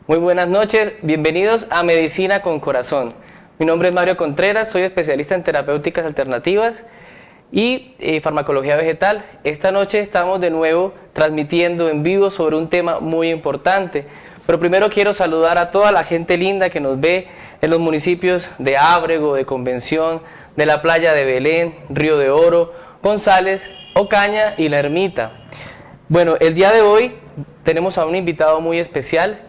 Muy buenas noches, bienvenidos a Medicina con Corazón. Mi nombre es Mario Contreras, soy especialista en terapéuticas alternativas y farmacología vegetal. Esta noche estamos de nuevo transmitiendo en vivo sobre un tema muy importante. Pero primero quiero saludar a toda la gente linda que nos ve en los municipios de Ábrego, de Convención, de la playa de Belén, Río de Oro, González, Ocaña y La Ermita. Bueno, el día de hoy tenemos a un invitado muy especial.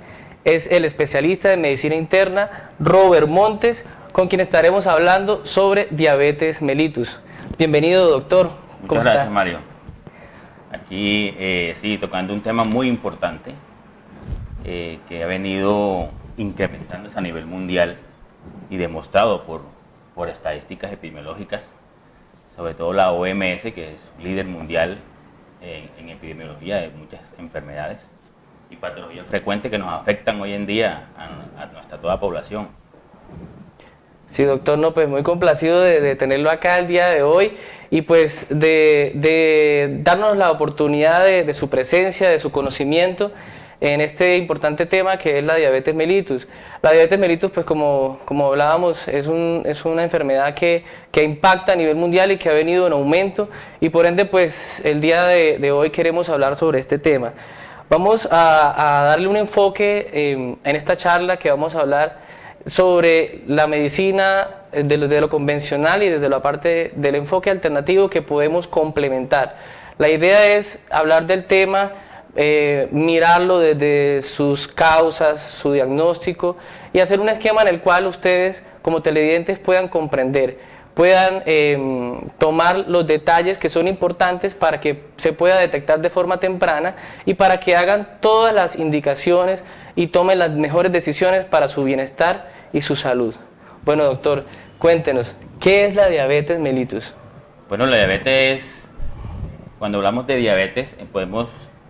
Es el especialista de medicina interna, Robert Montes, con quien estaremos hablando sobre diabetes mellitus. Bienvenido, doctor. Muchas gracias, Mario. Aquí, sí, tocando un tema muy importante que ha venido incrementándose a nivel mundial y demostrado por estadísticas epidemiológicas, sobre todo la OMS, que es líder mundial en epidemiología de muchas enfermedades y patologías frecuentes que nos afectan hoy en día a nuestra toda población. Sí, doctor, no, pues muy complacido de tenerlo acá el día de hoy y pues de darnos la oportunidad de su presencia, de su conocimiento en este importante tema que es la diabetes mellitus. La diabetes mellitus, pues como hablábamos, es una enfermedad que impacta a nivel mundial y que ha venido en aumento y por ende, pues el día de hoy queremos hablar sobre este tema. Vamos a darle un enfoque en esta charla que vamos a hablar sobre la medicina de lo convencional y desde la parte del enfoque alternativo que podemos complementar. La idea es hablar del tema, mirarlo desde sus causas, su diagnóstico y hacer un esquema en el cual ustedes como televidentes puedan comprender, puedan tomar los detalles que son importantes para que se pueda detectar de forma temprana y para que hagan todas las indicaciones y tomen las mejores decisiones para su bienestar y su salud. Bueno, doctor, cuéntenos, ¿qué es la diabetes mellitus? Bueno, la diabetes, cuando hablamos de diabetes,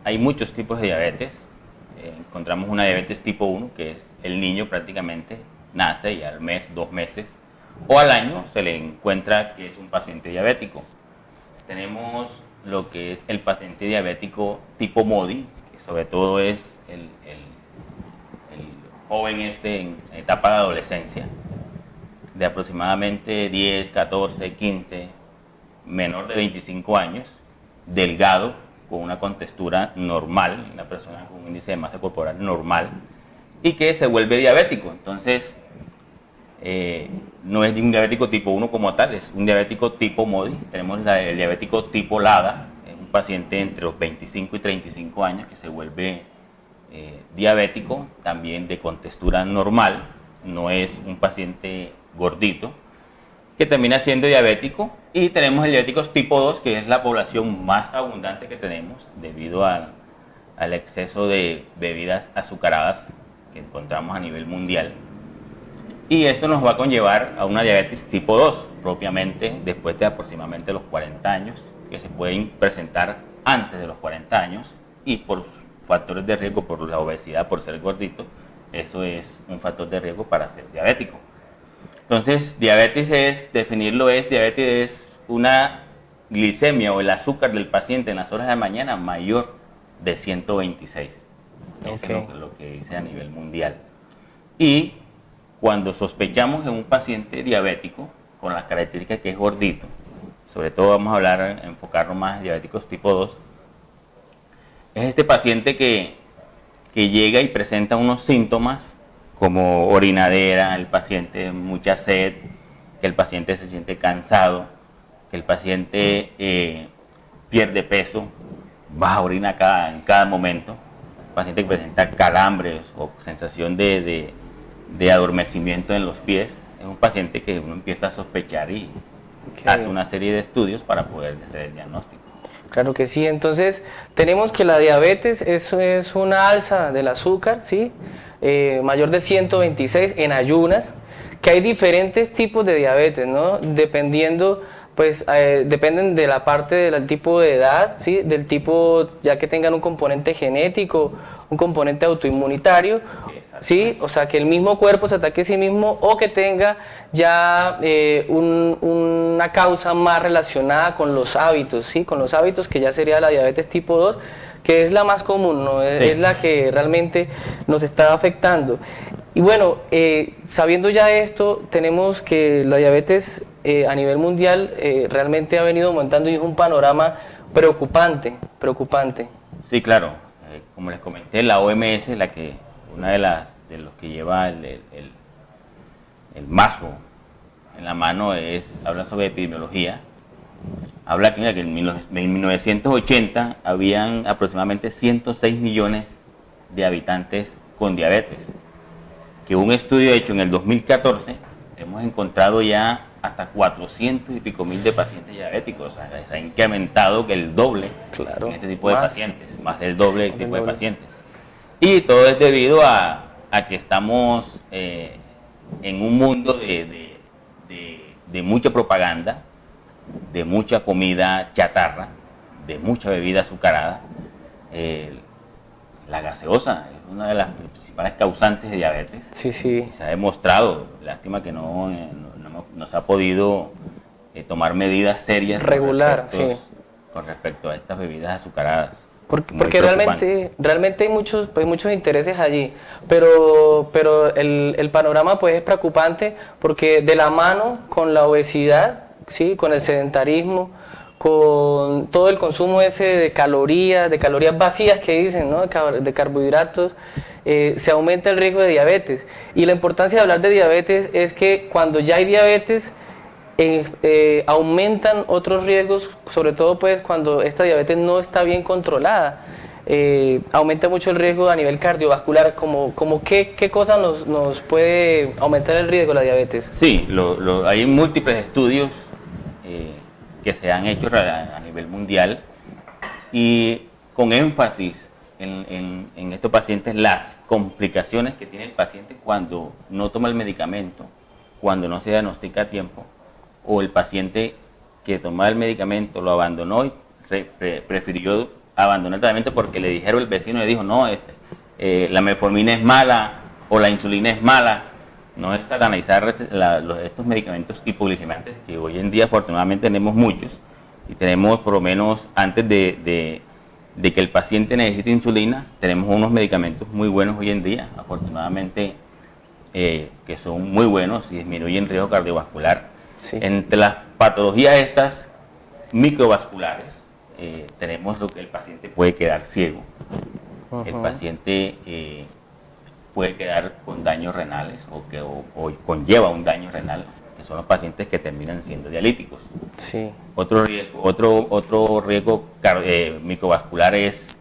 hay muchos tipos de diabetes. Encontramos una diabetes tipo 1, que es el niño prácticamente nace y al mes, 2 meses o al año se le encuentra que es un paciente diabético. Tenemos lo que es el paciente diabético tipo MODY, que sobre todo es el joven en etapa de adolescencia, de aproximadamente 10, 14, 15, menor de 25 años, delgado, con una contextura normal, una persona con un índice de masa corporal normal, y que se vuelve diabético. Entonces, no es un diabético tipo 1 como tal, es un diabético tipo MODY. Tenemos el diabético tipo LADA, es un paciente entre los 25 y 35 años que se vuelve diabético, también de contextura normal, no es un paciente gordito, que termina siendo diabético. Y tenemos el diabético tipo 2, que es la población más abundante que tenemos debido al exceso de bebidas azucaradas que encontramos a nivel mundial. Y esto nos va a conllevar a una diabetes tipo 2, propiamente después de aproximadamente los 40 años, que se pueden presentar antes de los 40 años y por factores de riesgo, por la obesidad, por ser gordito, eso es un factor de riesgo para ser diabético. Entonces, diabetes es una glicemia o el azúcar del paciente en las horas de la mañana mayor de 126. Okay. Eso es lo que dice a nivel mundial. Y cuando sospechamos en un paciente diabético con las características que es gordito, sobre todo vamos a enfocarnos más en diabéticos tipo 2, es este paciente que llega y presenta unos síntomas como orinadera, el paciente mucha sed, que el paciente se siente cansado, que el paciente pierde peso, baja orina en cada momento, paciente que presenta calambres o sensación de adormecimiento en los pies. Es un paciente que uno empieza a sospechar y hace una serie de estudios para poder hacer el diagnóstico. Claro que sí, entonces tenemos que la diabetes es una alza del azúcar, ¿sí? Mayor de 126 en ayunas, que hay diferentes tipos de diabetes, ¿no? Dependiendo pues dependen de la parte del tipo de edad, ¿sí? Del tipo, ya que tengan un componente genético, un componente autoinmunitario, ¿sí? O sea, que el mismo cuerpo se ataque a sí mismo o que tenga ya una causa más relacionada con los hábitos, ¿sí? Con los hábitos, que ya sería la diabetes tipo 2, que es la más común, ¿no? Es la que realmente nos está afectando. Y bueno, sabiendo ya esto, tenemos que la diabetes a nivel mundial realmente ha venido aumentando y es un panorama preocupante. Sí, claro. Como les comenté, la OMS, una de los que lleva el mazo en la mano, habla sobre epidemiología. Habla que, mira, que en 1980 habían aproximadamente 106 millones de habitantes con diabetes. Que un estudio hecho en el 2014, hemos encontrado ya hasta 400 y pico mil de pacientes diabéticos. O sea, se ha incrementado que el doble en este tipo de pacientes, más del doble tipo de pacientes. Y todo es debido a que estamos en un mundo de mucha propaganda, de mucha comida chatarra, de mucha bebida azucarada. La gaseosa es una de las principales causantes de diabetes. Sí, sí. Y se ha demostrado, lástima que no se ha podido tomar medidas serias regular, con respecto a estas bebidas azucaradas. Porque realmente hay muchos intereses allí, pero el panorama pues es preocupante, porque de la mano con la obesidad, ¿sí? Con el sedentarismo, con todo el consumo ese de calorías vacías que dicen, ¿no? De carbohidratos, se aumenta el riesgo de diabetes. Y la importancia de hablar de diabetes es que cuando ya hay diabetes, aumentan otros riesgos, sobre todo pues cuando esta diabetes no está bien controlada. Aumenta mucho el riesgo a nivel cardiovascular. Como ¿qué cosa nos puede aumentar el riesgo de la diabetes? Sí, hay múltiples estudios que se han hecho a nivel mundial, y con énfasis en estos pacientes, las complicaciones que tiene el paciente cuando no toma el medicamento, cuando no se diagnostica a tiempo, o el paciente que tomaba el medicamento lo abandonó y prefirió abandonar el tratamiento porque le dijeron, el vecino le dijo, no, la metformina es mala o la insulina es mala. No es satanizar estos medicamentos hipoglicemiantes, que hoy en día afortunadamente tenemos muchos, y tenemos, por lo menos antes de que el paciente necesite insulina, tenemos unos medicamentos muy buenos hoy en día, afortunadamente, que son muy buenos y disminuyen el riesgo cardiovascular. Sí. Entre las patologías estas microvasculares, tenemos lo que el paciente puede quedar ciego, el paciente puede quedar con daños renales o conlleva un daño renal, que son los pacientes que terminan siendo dialíticos. Sí. Otro riesgo microvascular es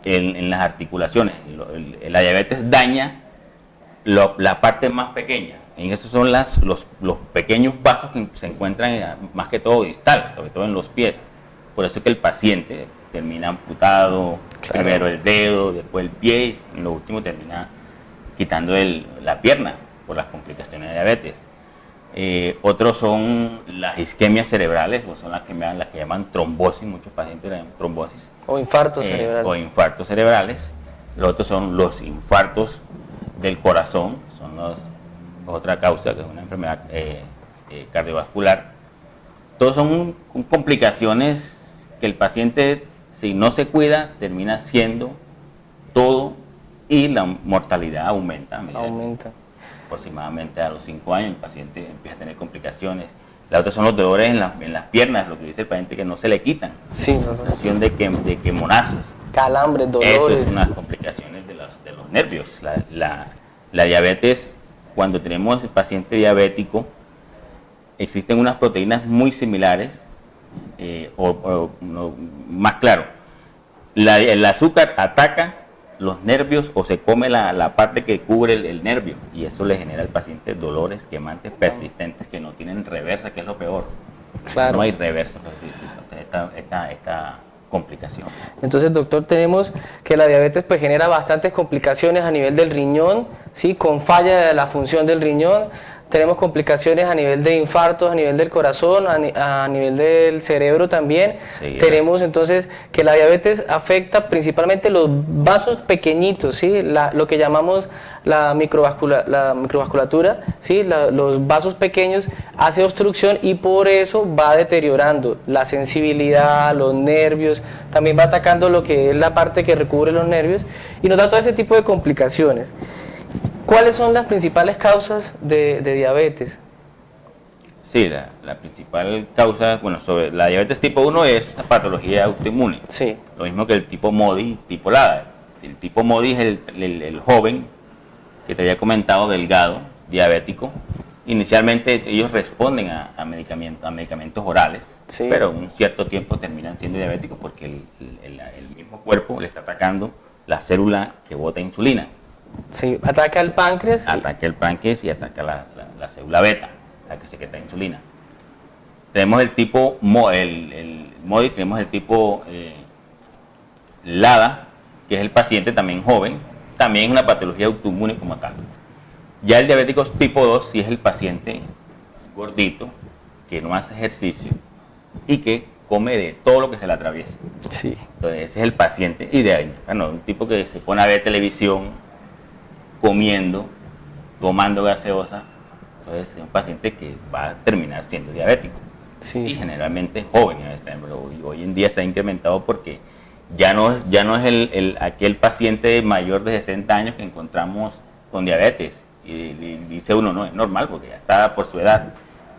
en las articulaciones. La diabetes daña la parte más pequeña. En esos son los pequeños vasos que se encuentran más que todo distal, sobre todo en los pies. Por eso es que el paciente termina amputado, claro, primero el dedo, después el pie, y en lo último termina quitando la pierna por las complicaciones de diabetes. Otros son las isquemias cerebrales, o son las que llaman trombosis, muchos pacientes llaman trombosis. O infartos cerebrales. O infartos cerebrales. Los otros son los infartos del corazón, son otra causa, que es una enfermedad cardiovascular. Todos son complicaciones que el paciente, si no se cuida, termina haciendo todo, y la mortalidad aumenta. Aproximadamente a los 5 años el paciente empieza a tener complicaciones. La otra son los dolores en las piernas, lo que dice el paciente, que no se le quitan. Sí, sensación de quemonazos. Calambres, dolores. Eso es una complicaciones de los nervios. La diabetes, cuando tenemos el paciente diabético, existen unas proteínas muy similares, más claro, el azúcar ataca los nervios o se come la parte que cubre el nervio, y eso le genera al paciente dolores quemantes persistentes que no tienen reversa, que es lo peor. Claro. No hay reversa esta complicación. Entonces, doctor, tenemos que la diabetes pues genera bastantes complicaciones a nivel del riñón, ¿sí? Con falla de la función del riñón, tenemos complicaciones a nivel de infartos, a nivel del corazón, a nivel del cerebro también. Sí, tenemos entonces que la diabetes afecta principalmente los vasos pequeñitos, ¿sí? Lo que llamamos la microvasculatura, ¿sí? Los vasos pequeños hace obstrucción y por eso va deteriorando la sensibilidad, los nervios, también va atacando lo que es la parte que recubre los nervios y nos da todo ese tipo de complicaciones. ¿Cuáles son las principales causas de diabetes? Sí, la principal causa, bueno, sobre la diabetes tipo 1 es la patología autoinmune. Sí. Lo mismo que el tipo MODY, tipo LADA. El tipo MODY es el joven que te había comentado, delgado, diabético. Inicialmente ellos responden a medicamentos orales, sí, pero en un cierto tiempo terminan siendo diabéticos porque el mismo cuerpo le está atacando la célula que bota insulina. Sí, ataca el páncreas. Ataca el páncreas y ataca la célula beta, la que secreta insulina. Tenemos el tipo MODY, tenemos el tipo LADA, que es el paciente también joven, también es una patología autoinmune como tal. Ya el diabético tipo 2 sí es el paciente gordito, que no hace ejercicio y que come de todo lo que se le atraviesa. Sí. Entonces ese es el paciente ideal, bueno, un tipo que se pone a ver televisión, comiendo, tomando gaseosa, entonces es un paciente que va a terminar siendo diabético. Sí, y sí, generalmente joven. Hoy en día se ha incrementado porque ya no es aquel paciente mayor de 60 años que encontramos con diabetes y dice uno, no, es normal porque ya está por su edad.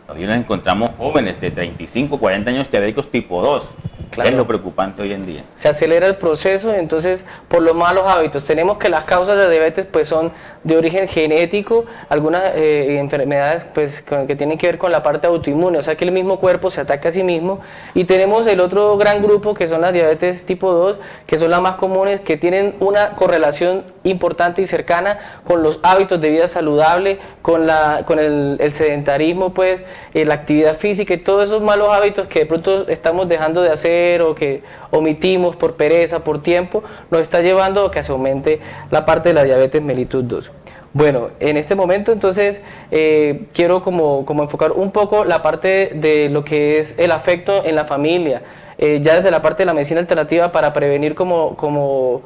Hoy nos encontramos jóvenes de 35, 40 años diabéticos tipo 2. Claro. Es lo preocupante hoy en día. Se acelera el proceso, entonces, por los malos hábitos. Tenemos que las causas de diabetes pues son de origen genético, algunas enfermedades pues que tienen que ver con la parte autoinmune, o sea que el mismo cuerpo se ataca a sí mismo. Y tenemos el otro gran grupo que son las diabetes tipo 2, que son las más comunes, que tienen una correlación importante y cercana con los hábitos de vida saludable, con el sedentarismo, pues, la actividad física y todos esos malos hábitos que de pronto estamos dejando de hacer o que omitimos por pereza, por tiempo, nos está llevando a que se aumente la parte de la diabetes mellitus 2. Bueno, en este momento entonces quiero como enfocar un poco la parte de lo que es el afecto en la familia, ya desde la parte de la medicina alternativa para prevenir como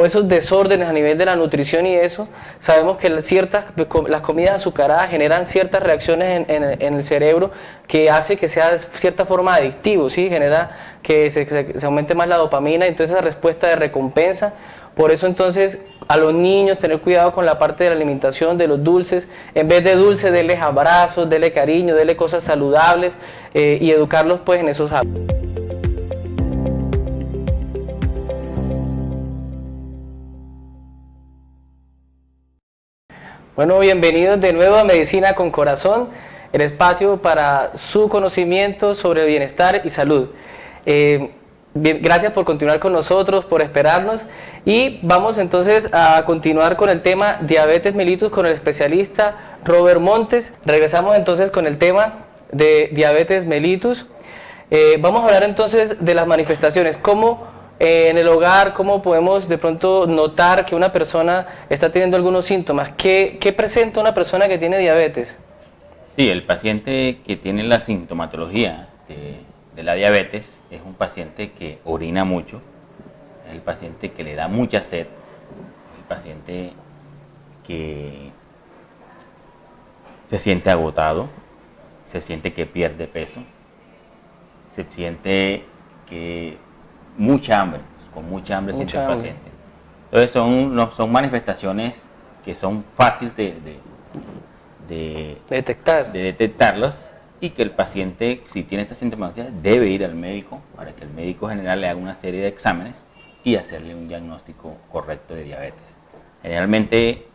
esos desórdenes a nivel de la nutrición y eso. Sabemos que las comidas azucaradas generan ciertas reacciones en el cerebro que hace que sea de cierta forma adictivo, ¿sí? Genera que se aumente más la dopamina, entonces esa respuesta de recompensa. Por eso entonces a los niños tener cuidado con la parte de la alimentación, de los dulces. En vez de dulces, denles abrazos, denle cariño, denle cosas saludables y educarlos pues en esos hábitos. Bueno, bienvenidos de nuevo a Medicina con Corazón, el espacio para su conocimiento sobre bienestar y salud. Gracias por continuar con nosotros, por esperarnos y vamos entonces a continuar con el tema diabetes mellitus con el especialista Robert Montes. Regresamos entonces con el tema de diabetes mellitus. Vamos a hablar entonces de las manifestaciones, cómo en el hogar, cómo podemos de pronto notar que una persona está teniendo algunos síntomas. ¿Qué presenta una persona que tiene diabetes? Sí, el paciente que tiene la sintomatología de la diabetes es un paciente que orina mucho, es el paciente que le da mucha sed, el paciente que se siente agotado, se siente que pierde peso, se siente que con mucha hambre siente el paciente. Entonces son manifestaciones que son fáciles de detectarlos y que el paciente, si tiene esta sintomatología, debe ir al médico para que el médico general le haga una serie de exámenes y hacerle un diagnóstico correcto de diabetes. Generalmente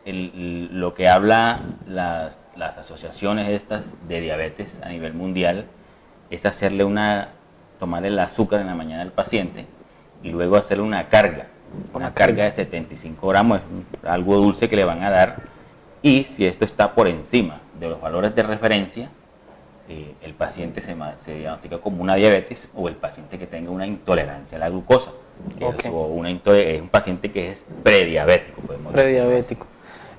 lo que habla las asociaciones estas de diabetes a nivel mundial es tomarle el azúcar en la mañana al paciente y luego hacerle una carga de 75 gramos, es algo dulce que le van a dar, y si esto está por encima de los valores de referencia, el paciente se diagnostica como una diabetes o el paciente que tenga una intolerancia a la glucosa, o es un paciente que es prediabético. Prediabético.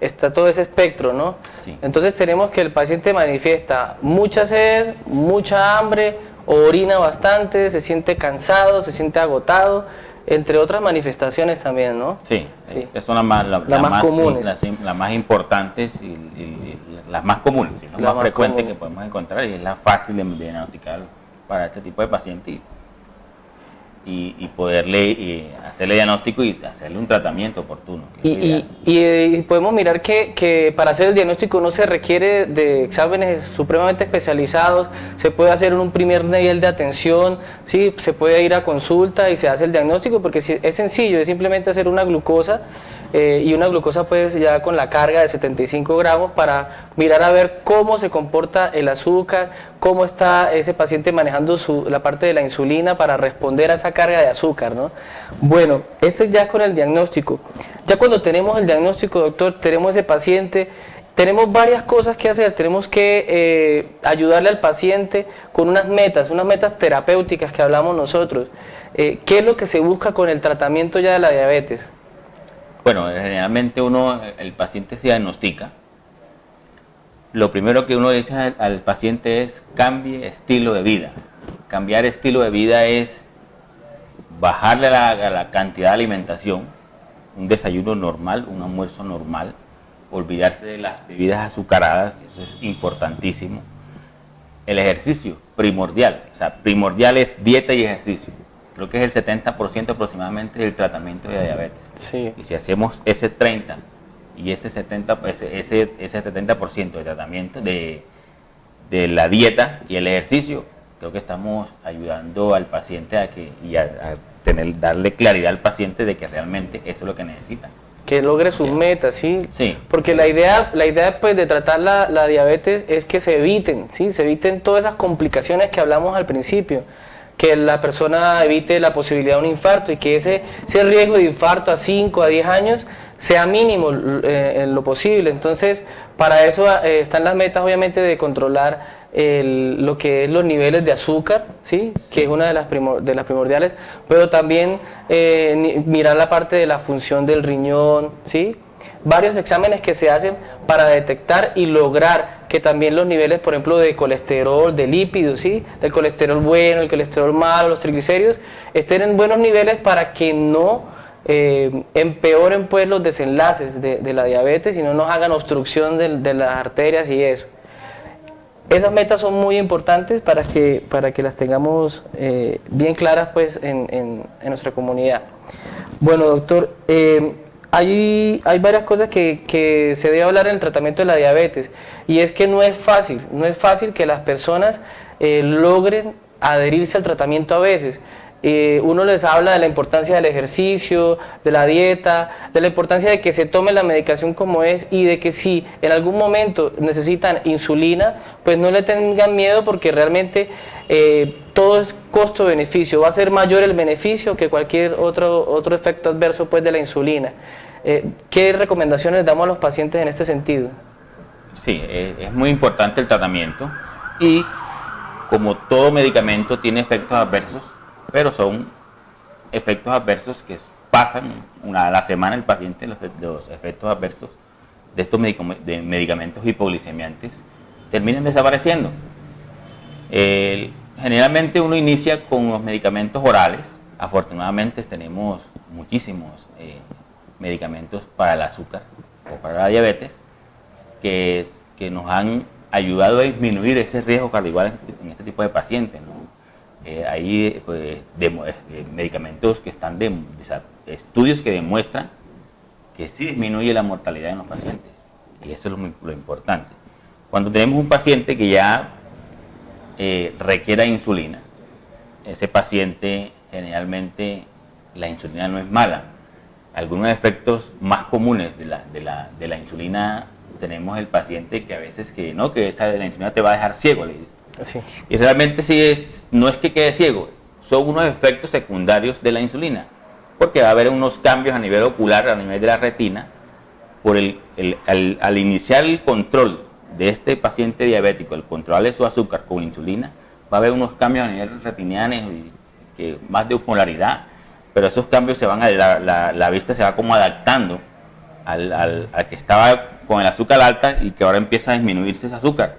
está todo ese espectro, ¿no? Sí. Entonces tenemos que el paciente manifiesta mucha sed, mucha hambre, orina bastante, se siente cansado, se siente agotado, entre otras manifestaciones también, ¿no? Sí, Sí. estas son las más, más comunes. las más importantes y las más comunes, ¿sí? Las más frecuentes comunes que podemos encontrar, y es la fácil de diagnosticar para este tipo de pacientes y poderle hacerle diagnóstico y hacerle un tratamiento oportuno. Y podemos mirar que para hacer el diagnóstico no se requiere de exámenes supremamente especializados, se puede hacer un primer nivel de atención, ¿sí? Se puede ir a consulta y se hace el diagnóstico porque es sencillo, es simplemente hacer una glucosa y una glucosa pues ya con la carga de 75 gramos para mirar a ver cómo se comporta el azúcar, cómo está ese paciente manejando la parte de la insulina para responder a esa carga de azúcar, ¿no? Bueno, esto ya es con el diagnóstico. Ya cuando tenemos el diagnóstico, doctor, tenemos ese paciente, tenemos varias cosas que hacer, tenemos que ayudarle al paciente con unas metas terapéuticas que hablamos nosotros. ¿Qué es lo que se busca con el tratamiento ya de la diabetes? Bueno, generalmente el paciente se diagnostica. Lo primero que uno dice al paciente es cambie estilo de vida. Cambiar estilo de vida es bajarle la cantidad de alimentación, un desayuno normal, un almuerzo normal, olvidarse de las bebidas azucaradas, eso es importantísimo. El ejercicio, primordial, o sea, primordial es dieta y ejercicio. Creo que es el 70% aproximadamente del tratamiento de diabetes. Sí. Y si hacemos ese 30 y ese 70% de tratamiento de la dieta y el ejercicio, creo que estamos ayudando al paciente a darle claridad al paciente de que realmente eso es lo que necesita. Que logre sus metas, ¿sí? Sí. Porque la idea pues, de tratar la diabetes es que se eviten, ¿sí? Se eviten todas esas complicaciones que hablamos al principio. Que la persona evite la posibilidad de un infarto y que ese riesgo de infarto a 5 a 10 años sea mínimo en lo posible. Entonces, para eso están las metas, obviamente, de controlar lo que es los niveles de azúcar, ¿sí? Que es una de las primordiales, pero también mirar la parte de la función del riñón, ¿sí? Varios exámenes que se hacen para detectar y lograr que también los niveles, por ejemplo, de colesterol, de lípidos, ¿sí? Del colesterol bueno, el colesterol malo, los triglicéridos, estén en buenos niveles para que no empeoren pues los desenlaces de la diabetes y no nos hagan obstrucción de las arterias y eso. Esas metas son muy importantes para que las tengamos bien claras pues en nuestra comunidad. Bueno, doctor, hay varias cosas que se debe hablar en el tratamiento de la diabetes y es que no es fácil que las personas logren adherirse al tratamiento a veces. Uno les habla de la importancia del ejercicio, de la dieta, de la importancia de que se tome la medicación como es y de que si en algún momento necesitan insulina, pues no le tengan miedo porque realmente todo es costo-beneficio, va a ser mayor el beneficio que cualquier otro efecto adverso pues, de la insulina. ¿Qué recomendaciones damos a los pacientes en este sentido? Sí, es muy importante el tratamiento y como todo medicamento tiene efectos adversos, pero son efectos adversos que pasan a la semana el paciente, los efectos adversos de estos medicamentos hipoglicemiantes terminan desapareciendo. Generalmente uno inicia con los medicamentos orales, afortunadamente tenemos muchísimos medicamentos para el azúcar o para la diabetes que nos han ayudado a disminuir ese riesgo cardiovascular en este tipo de pacientes, ¿no? Hay medicamentos que están estudios que demuestran que sí disminuye la mortalidad en los pacientes y eso es lo importante. Cuando tenemos un paciente que ya requiera insulina, ese paciente generalmente la insulina no es mala. Algunos efectos más comunes de la insulina, tenemos el paciente que a veces la insulina te va a dejar ciego, le dice. Sí. Y realmente no es que quede ciego, son unos efectos secundarios de la insulina, porque va a haber unos cambios a nivel ocular, a nivel de la retina, al iniciar el control de este paciente diabético, el control de su azúcar con insulina, va a haber unos cambios a nivel retinianos, más de osmolaridad, pero esos cambios la vista se va como adaptando al que estaba con el azúcar alta y que ahora empieza a disminuirse ese azúcar.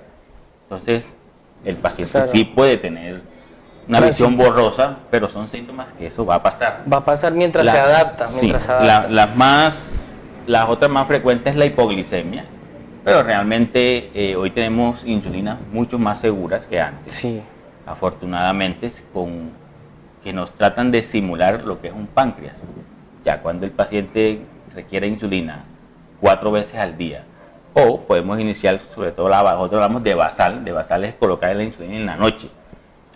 Entonces, el paciente sí puede tener una visión borrosa, pero son síntomas que eso va a pasar. Va a pasar mientras se adapta. Las otras más frecuentes es la hipoglicemia, pero realmente hoy tenemos insulinas mucho más seguras que antes. Sí. Afortunadamente, que nos tratan de simular lo que es un páncreas. Ya cuando el paciente requiere insulina 4 veces al día, o podemos iniciar, sobre todo nosotros hablamos de basal es colocar la insulina en la noche.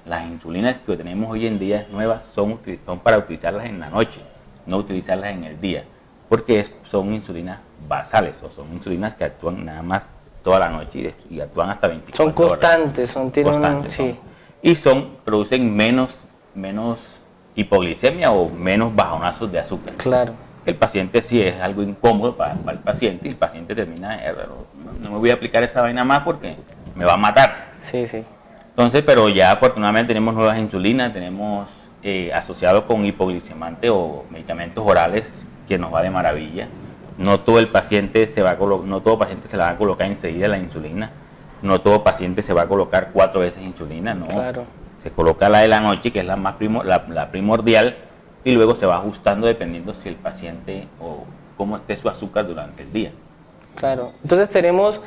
Las insulinas que tenemos hoy en día nuevas son para utilizarlas en la noche, no utilizarlas en el día, porque son insulinas basales, o son insulinas que actúan nada más toda la noche y actúan hasta 24 horas. Son constantes, y producen menos hipoglicemia o menos bajonazos de azúcar. Claro. El paciente sí es algo incómodo para el paciente, y el paciente termina, no me voy a aplicar esa vaina más porque me va a matar. Sí. Entonces, pero ya afortunadamente tenemos nuevas insulinas, tenemos asociado con hipoglicemante o medicamentos orales que nos va de maravilla. No todo paciente se la va a colocar enseguida la insulina, no todo paciente se va a colocar 4 veces insulina, no. Claro. Se coloca la de la noche, que es la primordial, y luego se va ajustando dependiendo si el paciente o cómo esté su azúcar durante el día. Claro, entonces tenemos,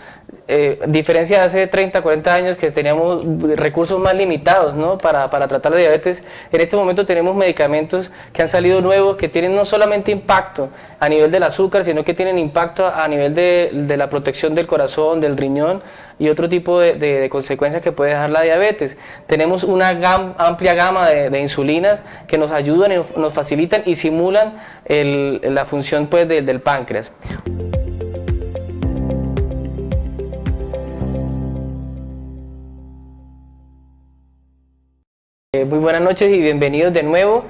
diferencia de hace 30, 40 años que teníamos recursos más limitados, ¿no? para tratar la diabetes. En este momento tenemos medicamentos que han salido nuevos que tienen no solamente impacto a nivel del azúcar, sino que tienen impacto a nivel de la protección del corazón, del riñón y otro tipo de consecuencias que puede dejar la diabetes. Tenemos una amplia gama de insulinas que nos ayudan, nos facilitan y simulan la función pues, del páncreas. Muy buenas noches y bienvenidos de nuevo.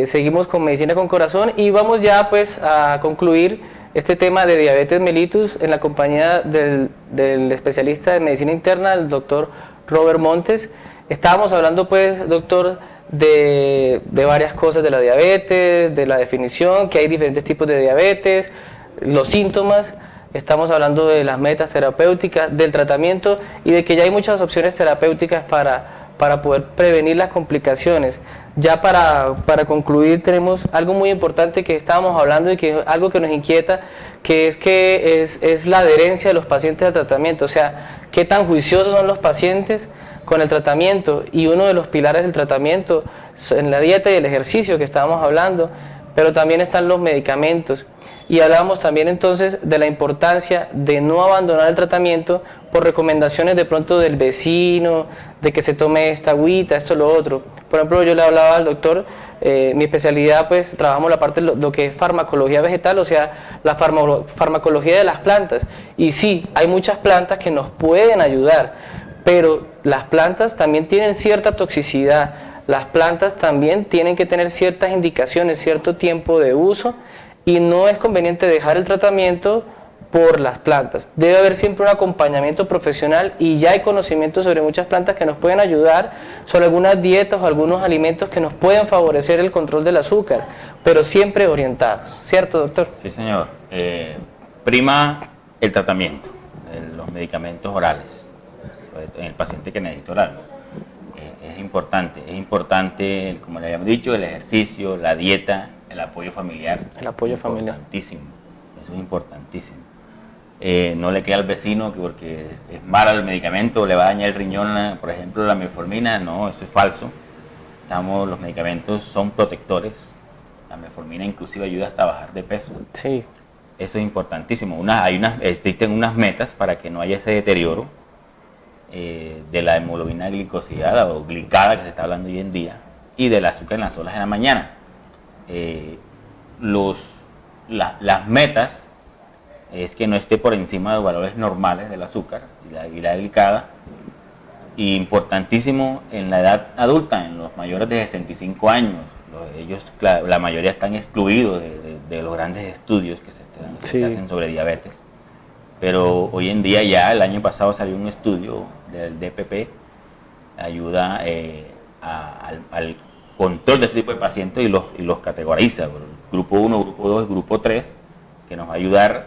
Seguimos con Medicina con Corazón y vamos ya pues a concluir este tema de diabetes mellitus en la compañía del especialista de medicina interna, el doctor Robert Montes. Estábamos hablando pues, doctor, de varias cosas de la diabetes, de la definición, que hay diferentes tipos de diabetes, los síntomas. Estamos hablando de las metas terapéuticas, del tratamiento y de que ya hay muchas opciones terapéuticas para poder prevenir las complicaciones. Ya para concluir tenemos algo muy importante que estábamos hablando y que es algo que nos inquieta, que es la adherencia de los pacientes al tratamiento, o sea, qué tan juiciosos son los pacientes con el tratamiento, y uno de los pilares del tratamiento en la dieta y el ejercicio que estábamos hablando, pero también están los medicamentos. Y hablábamos también entonces de la importancia de no abandonar el tratamiento por recomendaciones de pronto del vecino, de que se tome esta agüita, esto, lo otro. Por ejemplo, yo le hablaba al doctor, mi especialidad pues trabajamos la parte de lo que es farmacología vegetal, o sea, la farmacología de las plantas. Y sí, hay muchas plantas que nos pueden ayudar, pero las plantas también tienen cierta toxicidad, las plantas también tienen que tener ciertas indicaciones, cierto tiempo de uso, y no es conveniente dejar el tratamiento por las plantas. Debe haber siempre un acompañamiento profesional y ya hay conocimiento sobre muchas plantas que nos pueden ayudar, sobre algunas dietas o algunos alimentos que nos pueden favorecer el control del azúcar, pero siempre orientados. ¿Cierto, doctor? Sí, señor. Prima el tratamiento, los medicamentos orales, en el paciente que necesita oral. Es importante, como le habíamos dicho, el ejercicio, la dieta, el apoyo familiar. El apoyo familiar. Importantísimo, eso es importantísimo. No le queda al vecino que porque es malo el medicamento, le va a dañar el riñón, por ejemplo, la metformina, no, eso es falso. Los medicamentos son protectores, la metformina inclusive ayuda hasta a bajar de peso. Sí. Eso es importantísimo. Existen unas metas para que no haya ese deterioro de la hemoglobina glicosilada o glicada que se está hablando hoy en día, y del azúcar en las horas de la mañana. Las metas es que no esté por encima de los valores normales del azúcar y la glicada, y importantísimo en la edad adulta, en los mayores de 65 años. La mayoría están excluidos de los grandes estudios que se hacen sobre diabetes, pero hoy en día ya, el año pasado salió un estudio del DPP, ayuda al control de este tipo de pacientes y los categoriza, grupo 1, grupo 2, grupo 3, que nos va a ayudar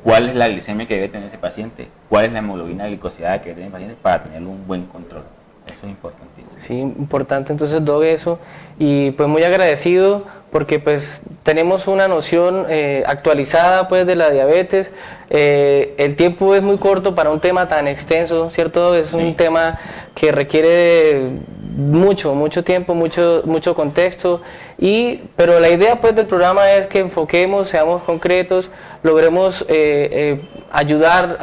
cuál es la glicemia que debe tener ese paciente, cuál es la hemoglobina glicosilada que debe tener el paciente para tener un buen control. Eso es importantísimo. Sí, importante entonces, Doc, eso. Y pues muy agradecido porque pues tenemos una noción actualizada pues de la diabetes. El tiempo es muy corto para un tema tan extenso, ¿cierto? Es un tema que requiere mucho tiempo, mucho contexto. Pero la idea pues del programa es que enfoquemos, seamos concretos, logremos ayudar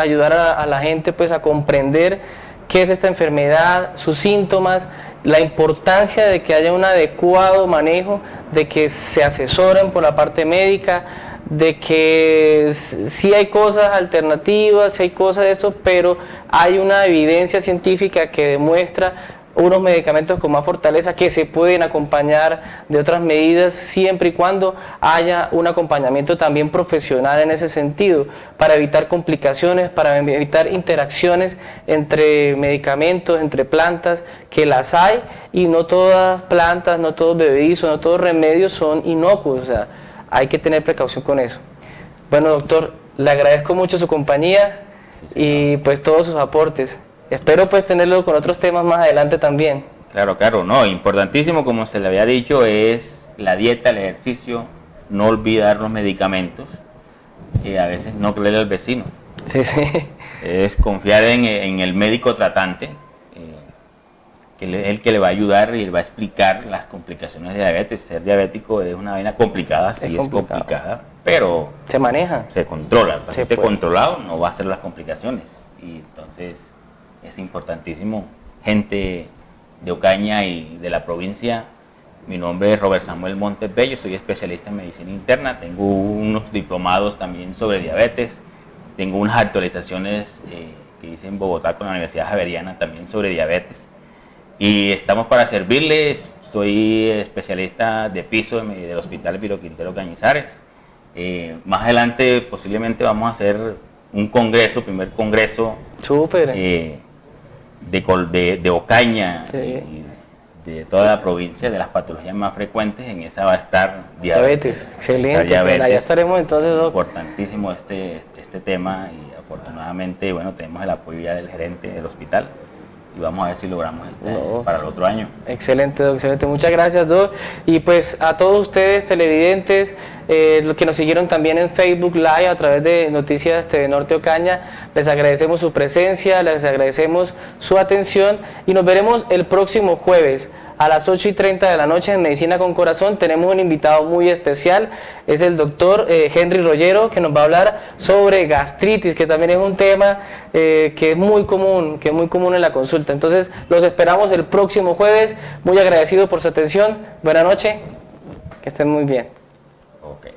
a la gente pues a comprender qué es esta enfermedad, sus síntomas, la importancia de que haya un adecuado manejo, de que se asesoren por la parte médica, de que sí hay cosas alternativas, sí hay cosas de esto, pero hay una evidencia científica que demuestra unos medicamentos con más fortaleza que se pueden acompañar de otras medidas siempre y cuando haya un acompañamiento también profesional en ese sentido, para evitar complicaciones, para evitar interacciones entre medicamentos, entre plantas, que las hay, y no todas plantas, no todos bebedizos, no todos remedios son inocuos, o sea, hay que tener precaución con eso. Bueno, doctor, le agradezco mucho su compañía y pues todos sus aportes. Espero pues tenerlo con otros temas más adelante también. Claro, no, importantísimo, como se le había dicho, es la dieta, el ejercicio, no olvidar los medicamentos, y a veces no creerle al vecino. Sí. Es confiar en el médico tratante, que es el que le va a ayudar y le va a explicar las complicaciones de diabetes. Ser diabético es una vaina complicada, sí es complicada, pero se maneja. Se controla. El paciente controlado no va a hacer las complicaciones, y entonces es importantísimo. Gente de Ocaña y de la provincia, mi nombre es Robert Samuel Montes Bello, soy especialista en medicina interna, tengo unos diplomados también sobre diabetes, tengo unas actualizaciones que hice en Bogotá con la Universidad Javeriana también sobre diabetes, y estamos para servirles. Soy especialista de piso del Hospital Piro Quintero Cañizares. Más adelante posiblemente vamos a hacer un congreso, primer congreso. Súper. De Ocaña, y de toda la provincia, de las patologías más frecuentes. En esa va a estar diabetes. Excelente, diabetes. Allá estaremos entonces. Importantísimo este tema, y afortunadamente, bueno, tenemos el apoyo ya del gerente del hospital, y vamos a ver si logramos para el otro año. Excelente, Doc, excelente. Muchas gracias, Doc. Y pues a todos ustedes, televidentes, los que nos siguieron también en Facebook Live a través de Noticias TV Norte Ocaña, les agradecemos su presencia, les agradecemos su atención, y nos veremos el próximo jueves a las 8:30 de la noche en Medicina con Corazón. Tenemos un invitado muy especial, es el doctor Henry Rollero, que nos va a hablar sobre gastritis, que también es un tema que es muy común en la consulta. Entonces los esperamos el próximo jueves. Muy agradecido por su atención. Buenas noches, que estén muy bien. Okay.